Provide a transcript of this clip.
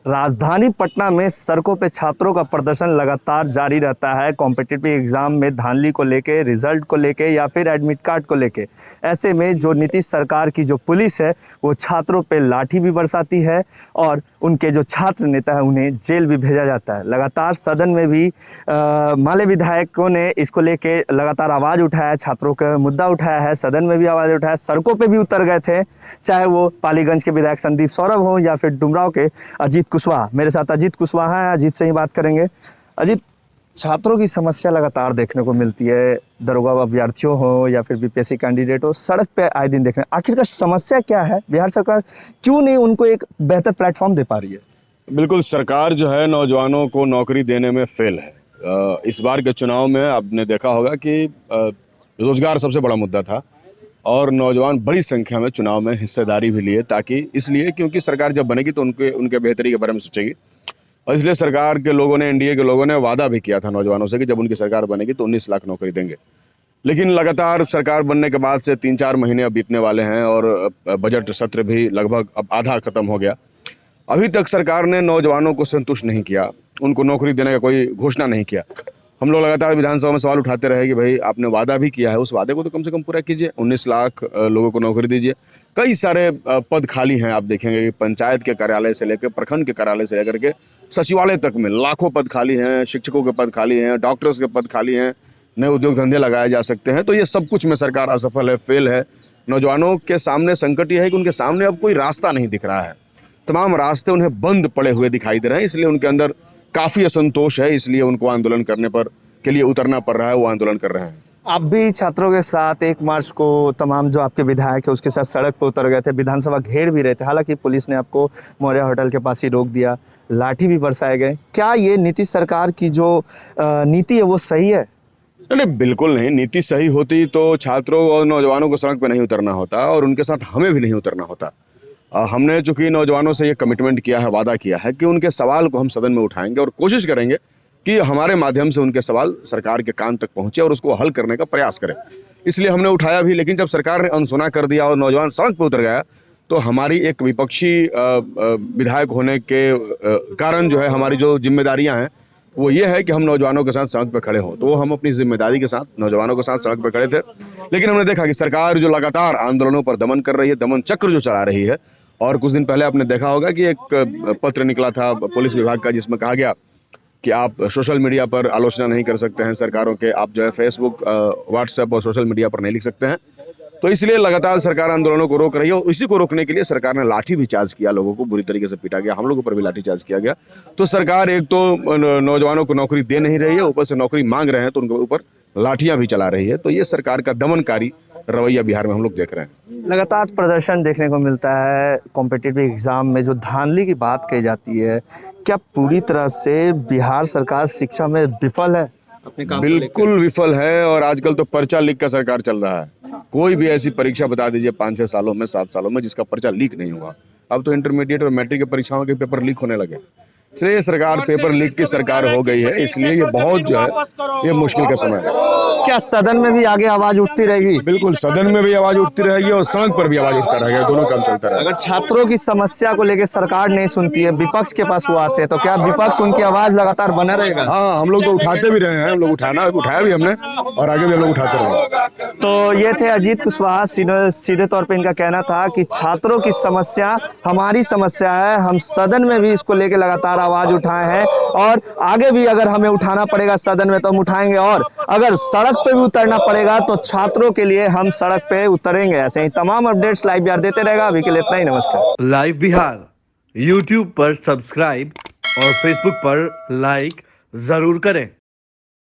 राजधानी पटना में सड़कों पे छात्रों का प्रदर्शन लगातार जारी रहता है। कॉम्पिटिटिव एग्जाम में धांधली को लेके, रिजल्ट को लेके या फिर एडमिट कार्ड को लेके। ऐसे में जो नीतीश सरकार की जो पुलिस है वो छात्रों पे लाठी भी बरसाती है और उनके जो छात्र नेता है उन्हें जेल भी भेजा जाता है। लगातार सदन में भी माले विधायकों ने इसको लेके लगातार आवाज़ उठाया, छात्रों का मुद्दा उठाया है, सदन में भी आवाज़ उठाया, सड़कों पे भी उतर गए थे, चाहे वो पालीगंज के विधायक संदीप सौरभ हो या फिर डुमराव के अजीत कुशवाहा। मेरे साथ अजीत कुशवाहा हैं, अजीत से ही बात करेंगे। अजीत, छात्रों की समस्या लगातार देखने को मिलती है, दरोगा अभ्यर्थियों हो या फिर बीपीएससी कैंडिडेट हो, सड़क पे आए दिन देखने। आखिरकार समस्या क्या है? बिहार सरकार क्यों नहीं उनको एक बेहतर प्लेटफॉर्म दे पा रही है? बिल्कुल, सरकार जो है नौजवानों को नौकरी देने में फेल है। इस बार के चुनाव में आपने देखा होगा कि रोजगार सबसे बड़ा मुद्दा था और नौजवान बड़ी संख्या में चुनाव में हिस्सेदारी भी लिए, ताकि इसलिए क्योंकि सरकार जब बनेगी तो उनके बेहतरी के बारे में सोचेगी। और इसलिए सरकार के लोगों ने, एनडीए के लोगों ने वादा भी किया था नौजवानों से कि जब उनकी सरकार बनेगी तो 19 लाख नौकरी देंगे। लेकिन लगातार सरकार बनने के बाद से 3-4 महीने अब बीतने वाले हैं और बजट सत्र भी लगभग अब आधा खत्म हो गया। अभी तक सरकार ने नौजवानों को संतुष्ट नहीं किया, उनको नौकरी देने का कोई घोषणा नहीं किया। हम लोग लगातार विधानसभा में सवाल उठाते रहे कि भाई आपने वादा भी किया है, उस वादे को तो कम से कम पूरा कीजिए। 19 लाख लोगों को नौकरी दीजिए। कई सारे पद खाली हैं, आप देखेंगे कि पंचायत के कार्यालय से लेकर, प्रखंड के कार्यालय से लेकर के सचिवालय तक में लाखों पद खाली हैं, शिक्षकों के पद खाली हैं, डॉक्टर्स के पद खाली हैं, नए उद्योग धंधे लगाए जा सकते हैं। तो ये सब कुछ में सरकार असफल है, फेल है। नौजवानों के सामने संकट ये है कि उनके सामने अब कोई रास्ता नहीं दिख रहा है, तमाम रास्ते उन्हें बंद पड़े हुए दिखाई दे रहे हैं। इसलिए उनके अंदर काफ़ी असंतोष है, इसलिए उनको आंदोलन करने पर के लिए उतरना पड़ रहा है, वो आंदोलन कर रहे हैं। आप भी छात्रों के साथ 1 मार्च को तमाम जो आपके विधायक है उसके साथ सड़क पर उतर गए थे, विधानसभा घेर भी रहे थे। हालांकि पुलिस ने आपको मौर्य होटल के पास ही रोक दिया, लाठी भी बरसाए गए। क्या ये नीतीश सरकार की जो नीति है वो सही है? नहीं, बिल्कुल नहीं। नीति सही होती तो छात्रों और नौजवानों को सड़क पर नहीं उतरना होता और उनके साथ हमें भी नहीं उतरना होता। हमने चूँकि नौजवानों से ये कमिटमेंट किया है, वादा किया है कि उनके सवाल को हम सदन में उठाएंगे और कोशिश करेंगे कि हमारे माध्यम से उनके सवाल सरकार के कान तक पहुँचे और उसको हल करने का प्रयास करें। इसलिए हमने उठाया भी। लेकिन जब सरकार ने अनसुना कर दिया और नौजवान सड़क पर उतर गया तो हमारी एक विपक्षी विधायक होने के कारण जो है हमारी जो जिम्मेदारियाँ हैं वो ये है कि हम नौजवानों के साथ सड़क पर खड़े हों। तो हम अपनी जिम्मेदारी के साथ नौजवानों के साथ सड़क पर खड़े थे। लेकिन हमने देखा कि सरकार जो लगातार आंदोलनों पर दमन कर रही है, दमन चक्र जो चला रही है। और कुछ दिन पहले आपने देखा होगा कि एक पत्र निकला था पुलिस विभाग का, जिसमें कहा गया कि आप सोशल मीडिया पर आलोचना नहीं कर सकते हैं सरकारों के, आप जो है फेसबुक, व्हाट्सएप और सोशल मीडिया पर नहीं लिख सकते हैं। तो इसलिए लगातार सरकार आंदोलनों को रोक रही है और इसी को रोकने के लिए सरकार ने लाठी भी चार्ज किया, लोगों को बुरी तरीके से पीटा गया, हम लोगों पर भी लाठी चार्ज किया गया। तो सरकार एक तो नौजवानों को नौकरी दे नहीं रही है, ऊपर से नौकरी मांग रहे हैं तो उनके ऊपर लाठियां भी चला रही है। तो ये सरकार का दमनकारी रवैया बिहार में हम लोग देख रहे हैं। लगातार प्रदर्शन देखने को मिलता है। कॉम्पिटिटिव एग्जाम में जो धांधली की बात कही जाती है, क्या पूरी तरह से बिहार सरकार शिक्षा में विफल है? बिल्कुल विफल है। और आजकल तो पर्चा लीक का सरकार चल रहा है। कोई भी ऐसी परीक्षा बता दीजिए 5-6 सालों में, 7 सालों में, जिसका पर्चा लीक नहीं हुआ। अब तो इंटरमीडिएट और मैट्रिक की परीक्षाओं के पेपर लीक होने लगे। इसलिए ये सरकार पेपर लीक की सरकार हो गई है। इसलिए ये बहुत जो है ये मुश्किल का समय है। क्या सदन में भी आगे आवाज उठती रहेगी? बिल्कुल, सदन में भी आवाज उठती रहेगी और सड़क पर भी आवाज उठता रहेगा, दोनों काम चलता रहेगा। अगर छात्रों की समस्या को लेकर सरकार नहीं सुनती है, विपक्ष के पास वो आते हैं, तो क्या विपक्ष उनकी आवाज लगातार बना रहेगा? हाँ, हम लोग तो उठाते भी रहे हैं, हम लोग उठाया भी हमने और आगे भी हम लोग उठाते रहेंगे। तो ये थे अजीत कुशवाहा। सीधे तौर पे इनका कहना था कि छात्रों की समस्या हमारी समस्या है, हम सदन में भी इसको लेकर लगातार आवाज उठाए हैं और आगे भी अगर हमें उठाना पड़ेगा सदन में तो हम उठाएंगे, और अगर सड़क पे भी उतरना पड़ेगा तो छात्रों के लिए हम सड़क पे उतरेंगे। ऐसे ही तमाम अपडेट्स लाइव बिहार देते रहेगा। अभी के लिए इतना ही, नमस्कार। लाइव बिहार यूट्यूब पर सब्सक्राइब और फेसबुक पर लाइक जरूर करें।